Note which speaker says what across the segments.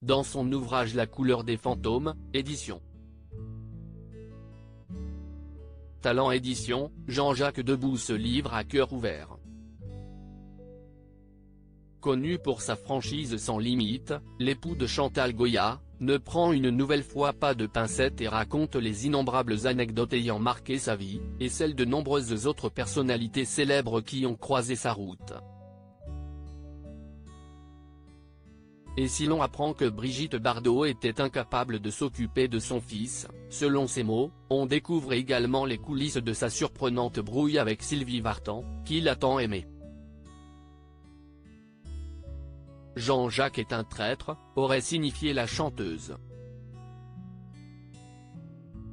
Speaker 1: dans son ouvrage La couleur des fantômes, édition Talent Édition, Jean-Jacques Debout se livre à cœur ouvert. Connu pour sa franchise sans limite, l'époux de Chantal Goya ne prend une nouvelle fois pas de pincettes et raconte les innombrables anecdotes ayant marqué sa vie, et celles de nombreuses autres personnalités célèbres qui ont croisé sa route. Et si l'on apprend que Brigitte Bardot était incapable de s'occuper de son fils, selon ses mots, on découvre également les coulisses de sa surprenante brouille avec Sylvie Vartan, qu'il a tant aimée. Jean-Jacques est un traître, aurait signifié la chanteuse.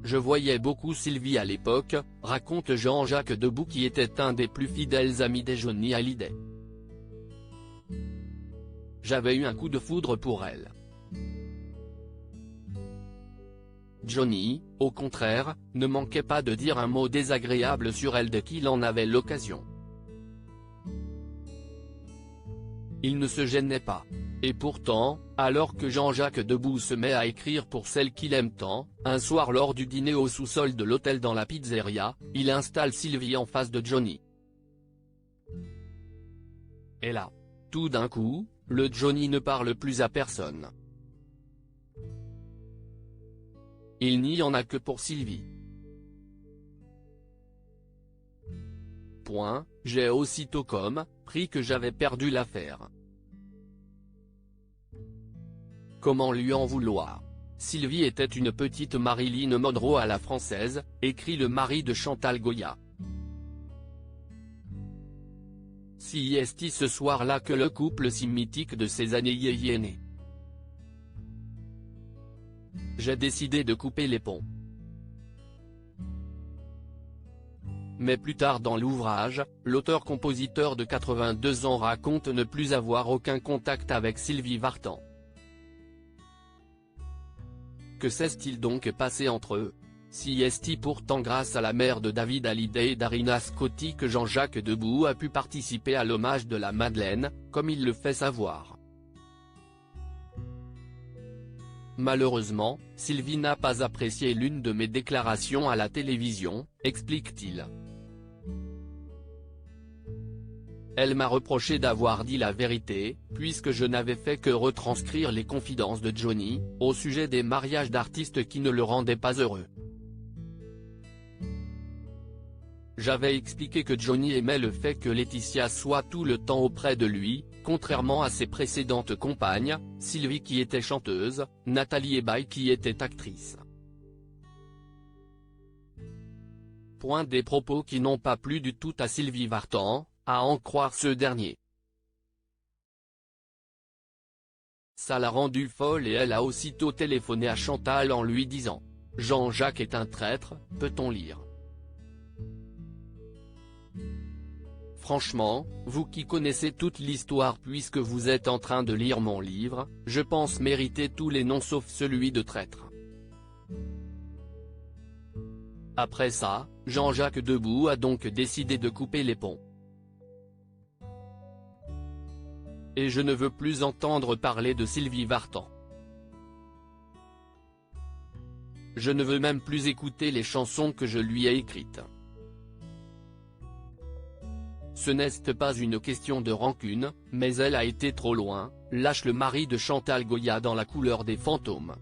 Speaker 1: Je voyais beaucoup Sylvie à l'époque, raconte Jean-Jacques Debout qui était un des plus fidèles amis de Johnny Hallyday. J'avais eu un coup de foudre pour elle. Johnny, au contraire, ne manquait pas de dire un mot désagréable sur elle dès qu'il en avait l'occasion. Il ne se gênait pas. Et pourtant, alors que Jean-Jacques Debout se met à écrire pour celle qu'il aime tant, un soir lors du dîner au sous-sol de l'hôtel dans la pizzeria, il installe Sylvie en face de Johnny. Et là, tout d'un coup, le Johnny ne parle plus à personne. Il n'y en a que pour Sylvie. J'ai aussitôt compris que j'avais perdu l'affaire. Comment lui en vouloir? Sylvie était une petite Marilyn Monroe à la française, écrit le mari de Chantal Goya. Si est ce soir-là que le couple si mythique de ces années y est né. J'ai décidé de couper les ponts. Mais plus tard dans l'ouvrage, l'auteur-compositeur de 82 ans raconte ne plus avoir aucun contact avec Sylvie Vartan. Que s'est-il donc passé entre eux? Si est pourtant grâce à la mère de David Hallyday et d'Arina Scotti que Jean-Jacques Debout a pu participer à l'hommage de la Madeleine, comme il le fait savoir. Malheureusement, Sylvie n'a pas apprécié l'une de mes déclarations à la télévision, explique-t-il. Elle m'a reproché d'avoir dit la vérité, puisque je n'avais fait que retranscrire les confidences de Johnny, au sujet des mariages d'artistes qui ne le rendaient pas heureux. J'avais expliqué que Johnny aimait le fait que Laetitia soit tout le temps auprès de lui, contrairement à ses précédentes compagnes, Sylvie qui était chanteuse, Nathalie Ebaye qui était actrice. Des propos qui n'ont pas plu du tout à Sylvie Vartan, à en croire ce dernier. Ça l'a rendue folle et elle a aussitôt téléphoné à Chantal en lui disant « Jean-Jacques est un traître, peut-on lire ?» Franchement, vous qui connaissez toute l'histoire puisque vous êtes en train de lire mon livre, je pense mériter tous les noms sauf celui de traître. Après ça, Jean-Jacques Debout a donc décidé de couper les ponts. Et je ne veux plus entendre parler de Sylvie Vartan. Je ne veux même plus écouter les chansons que je lui ai écrites. Ce n'est pas une question de rancune, mais elle a été trop loin, lâche le mari de Chantal Goya dans La couleur des fantômes.